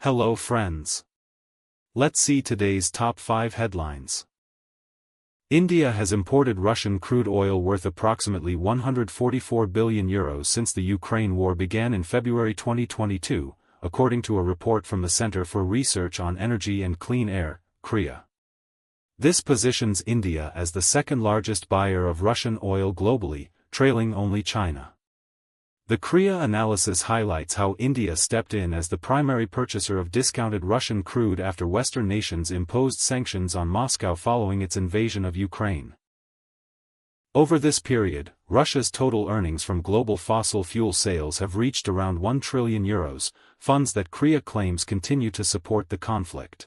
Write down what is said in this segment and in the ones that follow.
Hello friends. Let's see today's top 5 headlines. India has imported Russian crude oil worth approximately €144 billion since the Ukraine war began in February 2022, according to a report from the Center for Research on Energy and Clean Air, KIRAN. This positions India as the second largest buyer of Russian oil globally, trailing only China. The KIRAN analysis highlights how India stepped in as the primary purchaser of discounted Russian crude after Western nations imposed sanctions on Moscow following its invasion of Ukraine. Over this period, Russia's total earnings from global fossil fuel sales have reached around €1 trillion, funds that KIRAN claims continue to support the conflict.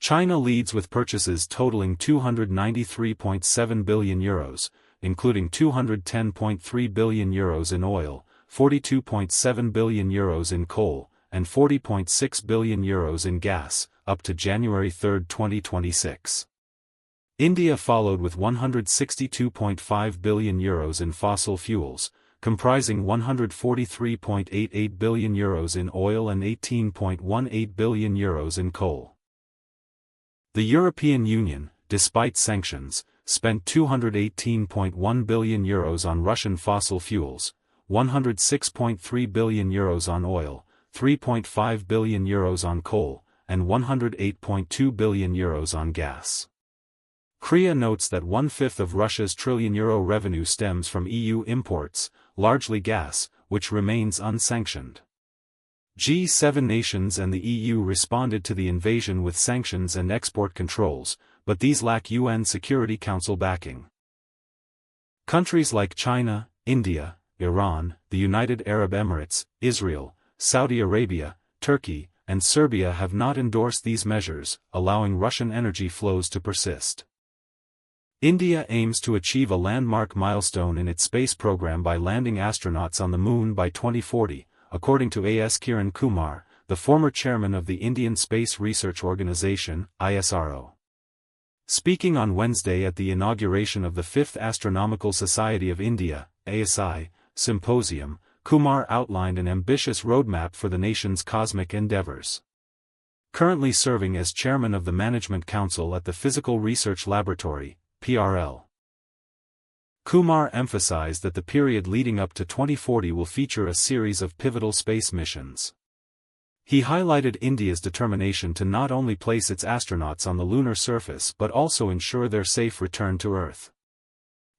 China leads with purchases totaling €293.7 billion, including €210.3 billion in oil, €42.7 billion in coal, and €40.6 billion in gas, up to January 3, 2026. India followed with €162.5 billion in fossil fuels, comprising €143.88 billion in oil and €18.18 billion in coal. The European Union, despite sanctions, spent €218.1 billion on Russian fossil fuels, €106.3 billion on oil, €3.5 billion on coal, and €108.2 billion on gas. KIRAN notes that one-fifth of Russia's trillion-euro revenue stems from EU imports, largely gas, which remains unsanctioned. G7 nations and the EU responded to the invasion with sanctions and export controls, but these lack UN Security Council backing. Countries like China, India, Iran, the United Arab Emirates, Israel, Saudi Arabia, Turkey, and Serbia have not endorsed these measures, allowing Russian energy flows to persist. India aims to achieve a landmark milestone in its space program by landing astronauts on the Moon by 2040, according to AS KUMAR, the former chairman of the Indian Space Research Organisation, ISRO. Speaking on Wednesday at the inauguration of the 5th Astronomical Society of India, ASI, symposium, Kumar outlined an ambitious roadmap for the nation's cosmic endeavors. Currently serving as chairman of the Management Council at the Physical Research Laboratory, PRL. Kumar emphasized that the period leading up to 2040 will feature a series of pivotal space missions. He highlighted India's determination to not only place its astronauts on the lunar surface but also ensure their safe return to Earth.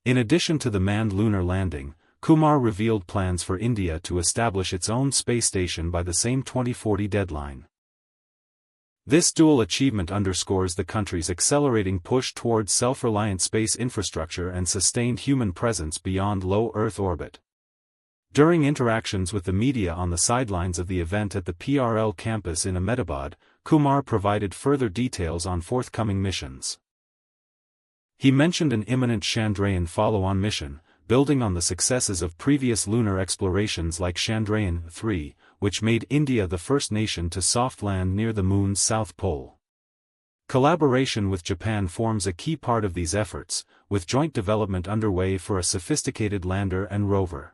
In addition to the manned lunar landing, Kumar revealed plans for India to establish its own space station by the same 2040 deadline. This dual achievement underscores the country's accelerating push towards self-reliant space infrastructure and sustained human presence beyond low Earth orbit. During interactions with the media on the sidelines of the event at the PRL campus in Ahmedabad, Kumar provided further details on forthcoming missions. He mentioned an imminent Chandrayaan follow-on mission, building on the successes of previous lunar explorations like Chandrayaan-3, which made India the first nation to soft land near the Moon's south pole. Collaboration with Japan forms a key part of these efforts, with joint development underway for a sophisticated lander and rover.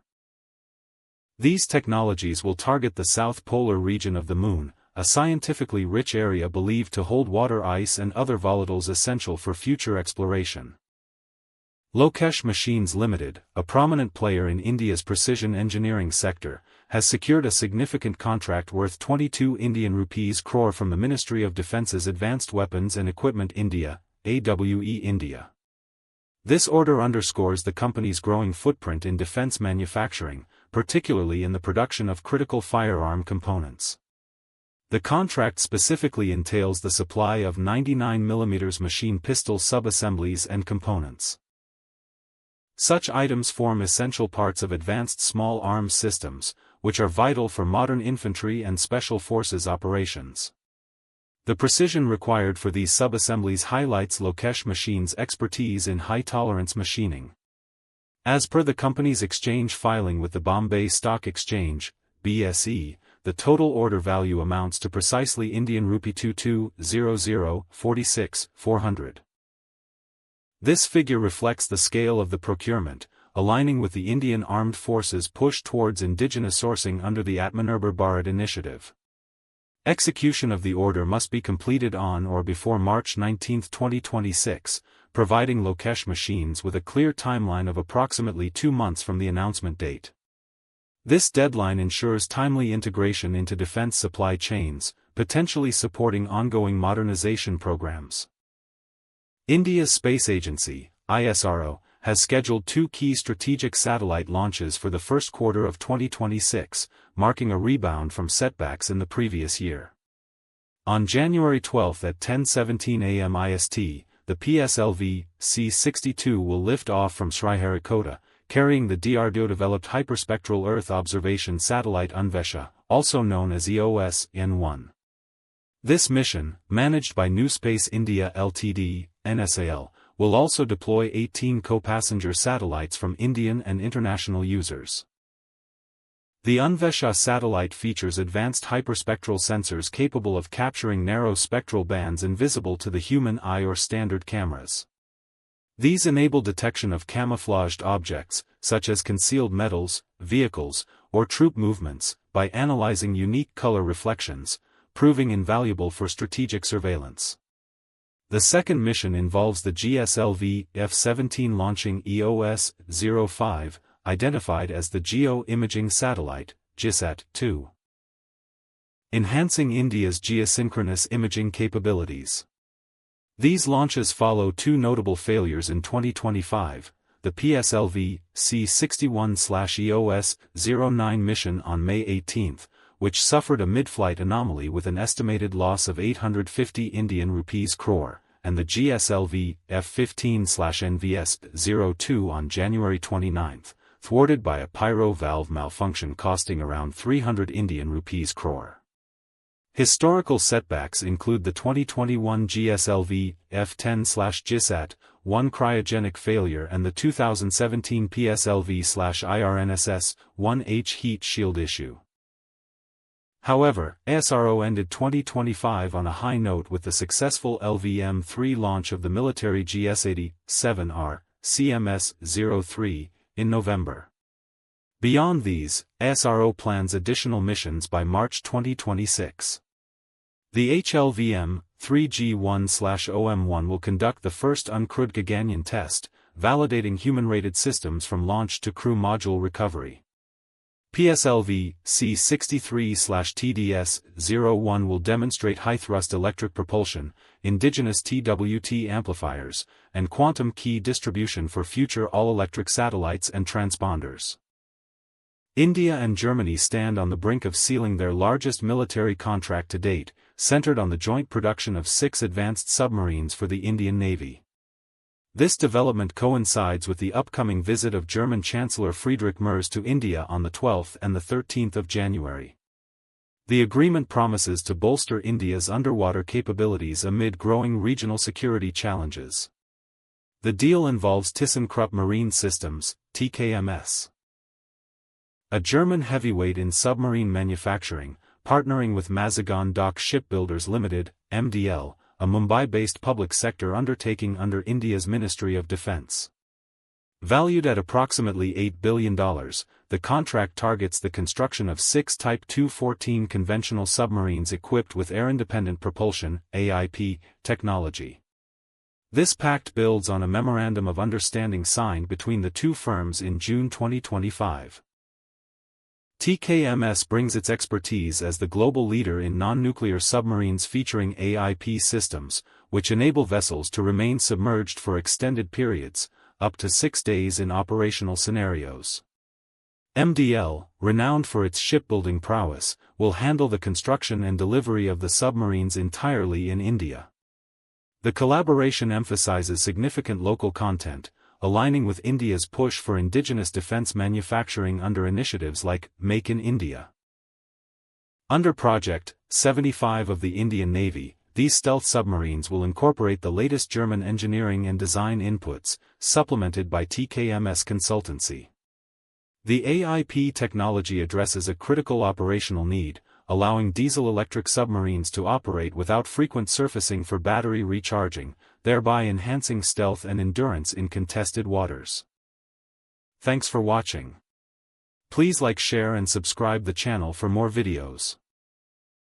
These technologies will target the south polar region of the Moon, a scientifically rich area believed to hold water ice and other volatiles essential for future exploration. LOKESH Machines Limited, a prominent player in India's precision engineering sector, has secured a significant contract worth 22 Indian rupees crore from the Ministry of Defence's Advanced Weapons and Equipment India, AWE India. This order underscores the company's growing footprint in defense manufacturing, particularly in the production of critical firearm components. The contract specifically entails the supply of 99mm machine pistol sub-assemblies and components. Such items form essential parts of advanced small arms systems, which are vital for modern infantry and special forces operations. The precision required for these sub-assemblies highlights LOKESH Machines' expertise in high-tolerance machining. As per the company's exchange filing with the Bombay Stock Exchange, BSE, the total order value amounts to precisely Indian rupee 22,0046,400. This figure reflects the scale of the procurement, aligning with the Indian Armed Forces' push towards indigenous sourcing under the Atmanirbhar Bharat initiative. Execution of the order must be completed on or before March 19, 2026, providing LOKESH machines with a clear timeline of approximately 2 months from the announcement date. This deadline ensures timely integration into defense supply chains, potentially supporting ongoing modernization programs. India's Space Agency, ISRO, has scheduled 2 key strategic satellite launches for the first quarter of 2026, marking a rebound from setbacks in the previous year. On January 12 at 10:17 a.m. IST, the PSLV C-62 will lift off from Sriharikota, carrying the DRDO-developed hyperspectral Earth observation satellite UNVESHA, also known as EOS N1. This mission, managed by New Space India Ltd, NSAL, will also deploy 18 co-passenger satellites from Indian and international users. The UNVESHA satellite features advanced hyperspectral sensors capable of capturing narrow spectral bands invisible to the human eye or standard cameras. These enable detection of camouflaged objects, such as concealed metals, vehicles, or troop movements, by analyzing unique color reflections, proving invaluable for strategic surveillance. The second mission involves the GSLV F-17 launching EOS-05, identified as the Geo-Imaging Satellite, GISAT-2. Enhancing India's geosynchronous imaging capabilities. These launches follow 2 notable failures in 2025, the PSLV C-61/EOS-09 mission on May 18, which suffered a mid-flight anomaly with an estimated loss of 850 Indian rupees crore, and the GSLV F-15/NVS-02 on January 29, thwarted by a pyro valve malfunction costing around 300 Indian rupees crore. Historical setbacks include the 2021 GSLV F-10/GISAT-1 cryogenic failure and the 2017 PSLV/IRNSS-1H heat shield issue. However, ISRO ended 2025 on a high note with the successful LVM-3 launch of the military GS-87R, CMS-03, in November. Beyond these, ISRO plans additional missions by March 2026. The HLVM-3G1/OM1 will conduct the first uncrewed Gaganyaan test, validating human-rated systems from launch to crew module recovery. PSLV C-63/TDS-01 will demonstrate high-thrust electric propulsion, indigenous TWT amplifiers, and quantum key distribution for future all-electric satellites and transponders. India and Germany stand on the brink of sealing their largest military contract to date, centered on the joint production of 6 advanced submarines for the Indian Navy. This development coincides with the upcoming visit of German Chancellor Friedrich Merz to India on the 12th and the 13th of January. The agreement promises to bolster India's underwater capabilities amid growing regional security challenges. The deal involves ThyssenKrupp Marine Systems, TKMS, a German heavyweight in submarine manufacturing, partnering with Mazagon Dock Shipbuilders Limited, MDL, a Mumbai-based public sector undertaking under India's Ministry of Defence. Valued at approximately $8 billion, the contract targets the construction of 6 Type 214 conventional submarines equipped with air-independent propulsion (AIP) technology. This pact builds on a memorandum of understanding signed between the two firms in June 2025. TKMS brings its expertise as the global leader in non-nuclear submarines featuring AIP systems, which enable vessels to remain submerged for extended periods, up to 6 days in operational scenarios. MDL, renowned for its shipbuilding prowess, will handle the construction and delivery of the submarines entirely in India. The collaboration emphasizes significant local content, aligning with India's push for indigenous defense manufacturing under initiatives like Make in India. Under Project 75 of the Indian Navy, these stealth submarines will incorporate the latest German engineering and design inputs, supplemented by TKMS consultancy. The AIP technology addresses a critical operational need, allowing diesel-electric submarines to operate without frequent surfacing for battery recharging, thereby enhancing stealth and endurance in contested waters. Thanks for watching. Please like, share and subscribe the channel for more videos.